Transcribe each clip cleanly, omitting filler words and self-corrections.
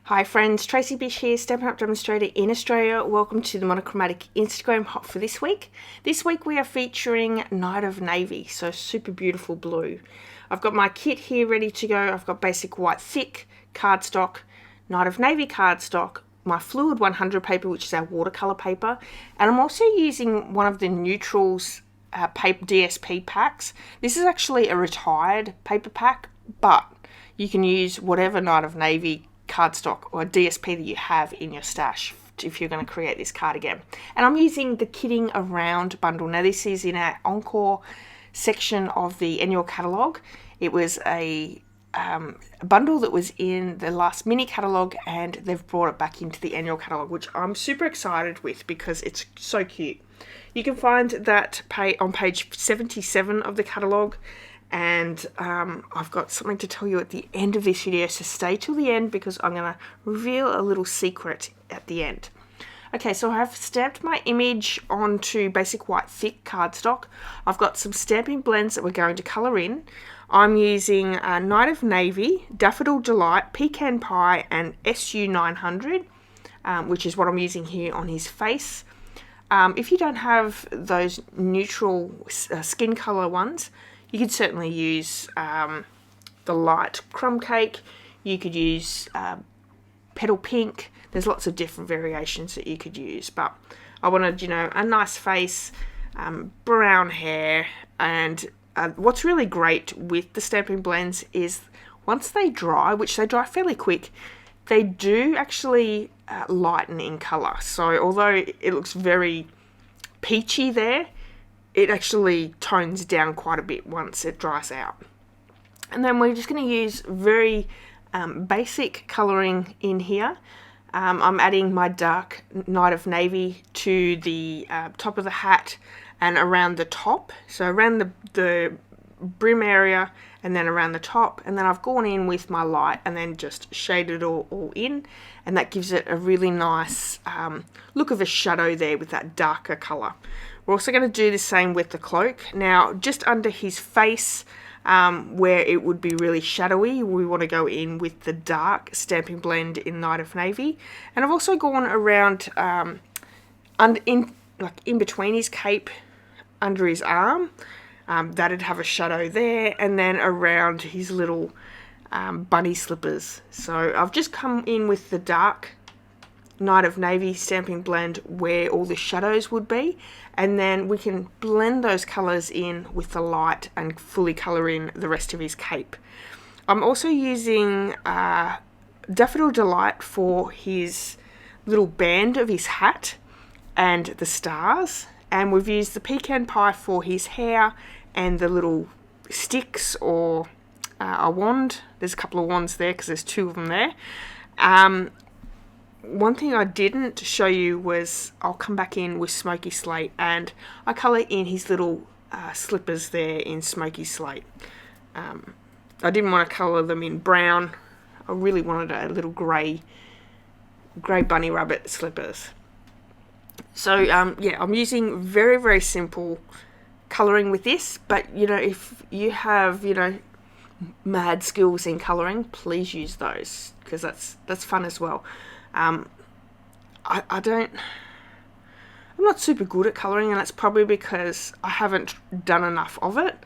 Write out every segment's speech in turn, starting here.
Hi friends, Tracy.bish here, Stampin' Up demonstrator in Australia. Welcome to the Monochromatic Instagram hot for this week. This week we are featuring Night of Navy, so super beautiful blue. I've got my kit here ready to go. I've got basic white thick cardstock, Night of Navy cardstock, my fluid 100 paper, which is our watercolor paper, and I'm also using one of the neutrals paper DSP packs. This is actually a retired paper pack, but you can use whatever Night of Navy cardstock or DSP that you have in your stash if you're going to create this cardigan. And I'm using the Kidding Around bundle. Now this is in our Encore section of the annual catalogue. It was a bundle that was in the last mini catalogue, and they've brought it back into the annual catalogue, which I'm super excited with because it's so cute. You can find that on page 77 of the catalogue, and I've got something to tell you at the end of this video, so stay till the end because I'm going to reveal a little secret at the end. Okay, so I have stamped my image onto basic white thick cardstock. I've got some stamping blends that we're going to colour in. I'm using Night of Navy, Daffodil Delight, Pecan Pie and SU900, which is what I'm using here on his face. If you don't have those neutral skin colour ones, you could certainly use the light crumb cake. You could use petal pink. There's lots of different variations that you could use, but I wanted, a nice face, brown hair, and what's really great with the stamping blends is once they dry, which they dry fairly quick, they do actually lighten in colour. So although it looks very peachy there, it actually tones down quite a bit once it dries out. And then we're just going to use very basic colouring in here. I'm adding my dark Night of Navy to the top of the hat and around the top. So around the brim area and then around the top. And then I've gone in with my light and then just shaded it all in. And that gives it a really nice look of a shadow there with that darker colour. We're also going to do the same with the cloak. Now, just under his face, where it would be really shadowy, we want to go in with the dark stamping blend in Night of Navy. And I've also gone around in between his cape, under his arm. That'd have a shadow there, and then around his little bunny slippers. So I've just come in with the dark Night of Navy stamping blend where all the shadows would be, and then we can blend those colours in with the light and fully colour in the rest of his cape. I'm also using Daffodil Delight for his little band of his hat and the stars, and we've used the Pecan Pie for his hair and the little sticks or a wand. There's a couple of wands there because there's two of them there. One thing I didn't show you was I'll come back in with Smoky Slate, and I colour in his little slippers there in Smoky Slate. I didn't want to colour them in brown. I really wanted a little grey bunny rabbit slippers. So yeah, I'm using very, very simple colouring with this, but if you have mad skills in colouring, please use those because that's fun as well. I'm not super good at colouring, and that's probably because I haven't done enough of it,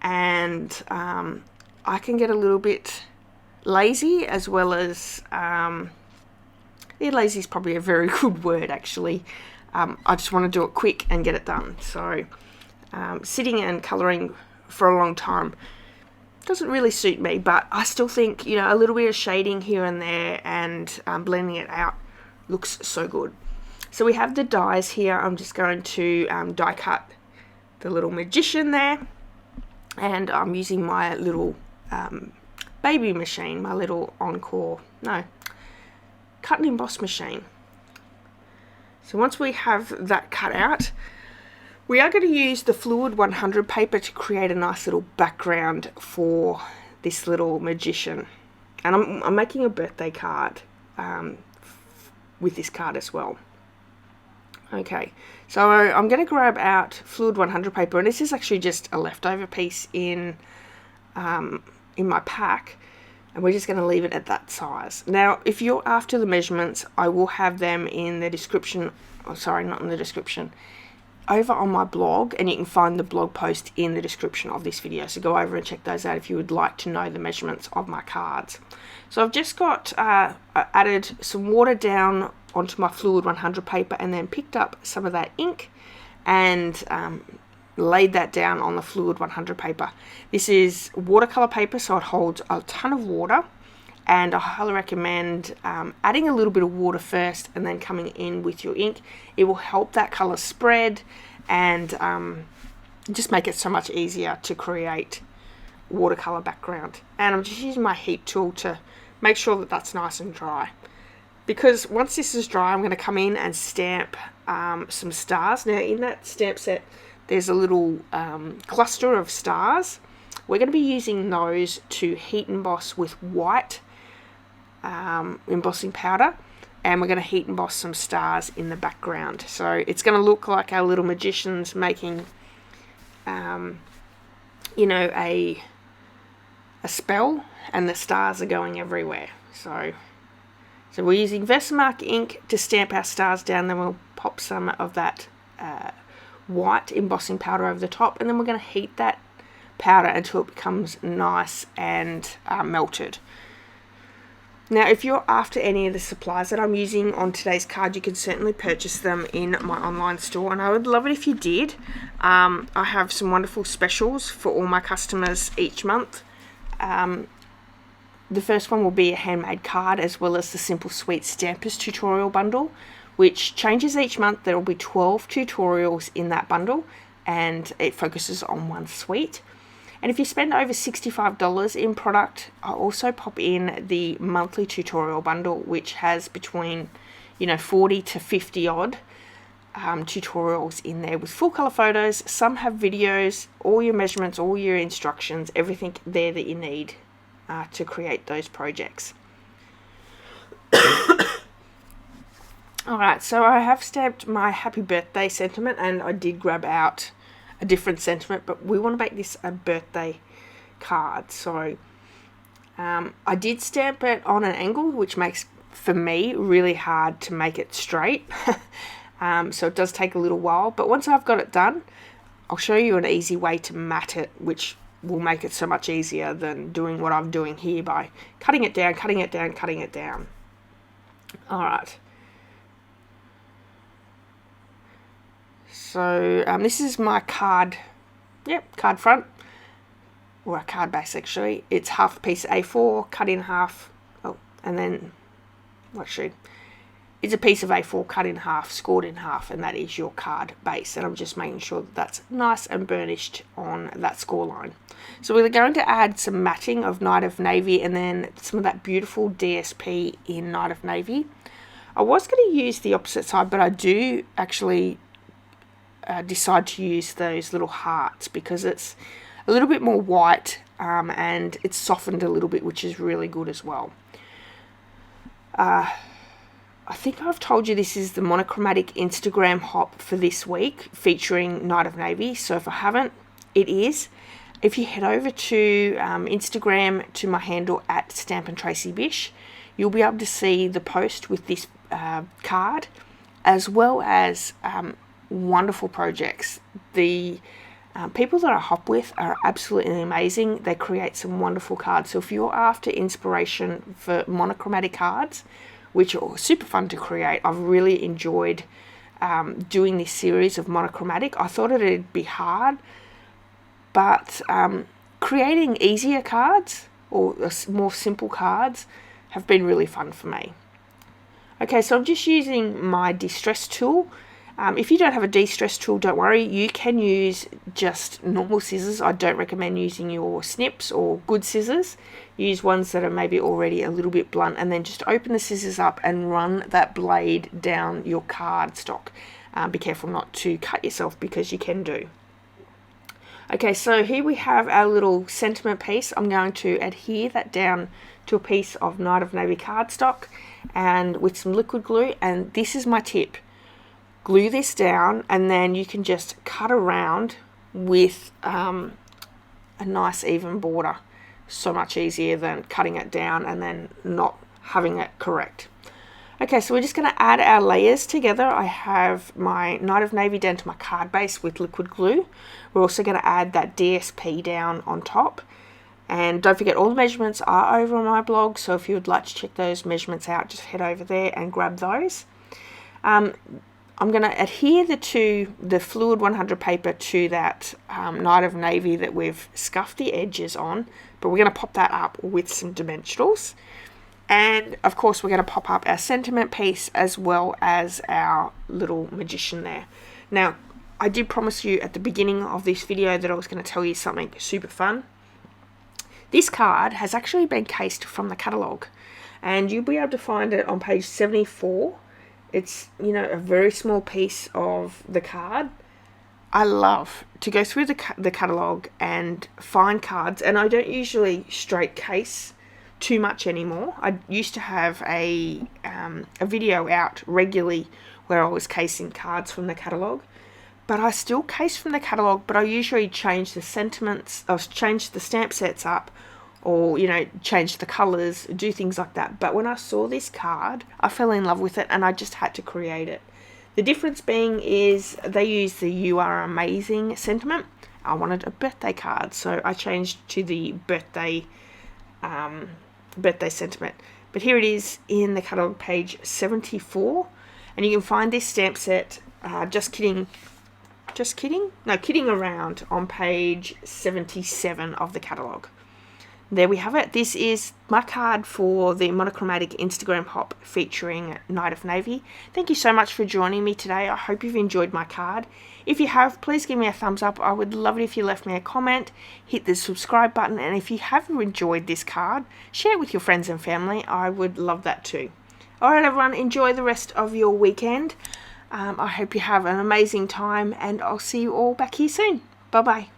and I can get a little bit lazy, as well as lazy is probably a very good word actually. I just want to do it quick and get it done. So sitting and colouring for a long time doesn't really suit me, but I still think a little bit of shading here and there and blending it out looks so good. So we have the dies here. I'm just going to die cut the little magician there, and I'm using my little baby machine, my little cut and emboss machine. So once we have that cut out, we are going to use the fluid 100 paper to create a nice little background for this little magician. And I'm making a birthday card with this card as well. Okay, so I'm going to grab out fluid 100 paper, and this is actually just a leftover piece in my pack. and we're just going to leave it at that size. Now, if you're after the measurements, I will have them in the description, oh, sorry, not in the description, over on my blog, and you can find the blog post in the description of this video, so go over and check those out if you would like to know the measurements of my cards. So I've just got added some water down onto my Fluid 100 paper, and then picked up some of that ink and laid that down on the Fluid 100 paper. This is watercolor paper, so it holds a ton of water, and I highly recommend adding a little bit of water first and then coming in with your ink. It will help that color spread and just make it so much easier to create watercolor background. And I'm just using my heat tool to make sure that that's nice and dry, because once this is dry, I'm going to come in and stamp some stars. Now in that stamp set there's a little cluster of stars. We're going to be using those to heat emboss with white embossing powder, and we're going to heat emboss some stars in the background. So it's going to look like our little magicians making you know, a spell, and the stars are going everywhere. So we're using Versamark ink to stamp our stars down, then we'll pop some of that white embossing powder over the top, and then we're going to heat that powder until it becomes nice and melted. Now, if you're after any of the supplies that I'm using on today's card, you can certainly purchase them in my online store, and I would love it if you did. I have some wonderful specials for all my customers each month. The first one will be a handmade card, as well as the Simple Sweet Stampers tutorial bundle, which changes each month. There will be 12 tutorials in that bundle, and it focuses on one suite. And if you spend over $65 in product, I also pop in the monthly tutorial bundle, which has between 40 to 50 odd tutorials in there with full color photos. Some have videos, all your measurements, all your instructions, everything there that you need to create those projects. Alright, so I have stamped my happy birthday sentiment, and I did grab out a different sentiment, but we want to make this a birthday card. So I did stamp it on an angle, which makes, for me, really hard to make it straight. So it does take a little while, but once I've got it done, I'll show you an easy way to mat it, which will make it so much easier than doing what I'm doing here by cutting it down, cutting it down, cutting it down. Alright. So this is my card, card front, or a card base actually. It's half a piece of A4 cut in half, and then, actually, it's a piece of A4 cut in half, scored in half, and that is your card base. And I'm just making sure that that's nice and burnished on that score line. So we're going to add some matting of Night of Navy, and then some of that beautiful DSP in Night of Navy. I was going to use the opposite side, but I do actually decide to use those little hearts because it's a little bit more white and it's softened a little bit, which is really good as well. I think I've told you this is the Monochromatic Instagram hop for this week, featuring Night of Navy. So if I haven't, it is. If you head over to Instagram to my handle at @tracy.bish, you'll be able to see the post with this card, as well as wonderful projects. The people that I hop with are absolutely amazing. They create some wonderful cards. So if you're after inspiration for monochromatic cards, which are super fun to create, I've really enjoyed doing this series of monochromatic. I thought it'd be hard, but creating easier cards or more simple cards have been really fun for me. Okay, so I'm just using my de-stress tool. If you don't have a de-stress tool, don't worry. You can use just normal scissors. I don't recommend using your snips or good scissors. Use ones that are maybe already a little bit blunt, and then just open the scissors up and run that blade down your cardstock. Be careful not to cut yourself, because you can do. Okay, so here we have our little sentiment piece. I'm going to adhere that down to a piece of Night of Navy cardstock and with some liquid glue, and this is my tip. Glue this down, and then you can just cut around with a nice even border. so much easier than cutting it down and then not having it correct. Okay, so we're just going to add our layers together. I have my Night of Navy down to my card base with liquid glue. We're also going to add that DSP down on top. And don't forget, all the measurements are over on my blog, so if you would like to check those measurements out, just head over there and grab those. I'm going to adhere the fluid 100 paper to that Night of Navy that we've scuffed the edges on, but we're going to pop that up with some dimensionals. And of course we're going to pop up our sentiment piece as well as our little magician there. Now, I did promise you at the beginning of this video that I was going to tell you something super fun. This card has actually been cased from the catalogue, and you'll be able to find it on page 74. It's, you know, a very small piece of the card. I love to go through the catalogue and find cards, and I don't usually straight case too much anymore. I used to have a video out regularly where I was casing cards from the catalogue, but I still case from the catalogue, but I usually change the sentiments, or change the stamp sets up, or, you know, change the colours, do things like that. But when I saw this card, I fell in love with it and I just had to create it. The difference being is they use the "You Are Amazing" sentiment. I wanted a birthday card, so I changed to the birthday sentiment. But here it is in the catalogue, page 74, and you can find this stamp set, Kidding Around, on page 77 of the catalogue. There we have it. This is my card for the Monochromatic Instagram hop featuring Night of Navy. Thank you so much for joining me today. I hope you've enjoyed my card. If you have, please give me a thumbs up. I would love it if you left me a comment, hit the subscribe button, and if you have enjoyed this card, share it with your friends and family. I would love that too. Alright everyone, enjoy the rest of your weekend. I hope you have an amazing time, and I'll see you all back here soon. Bye bye.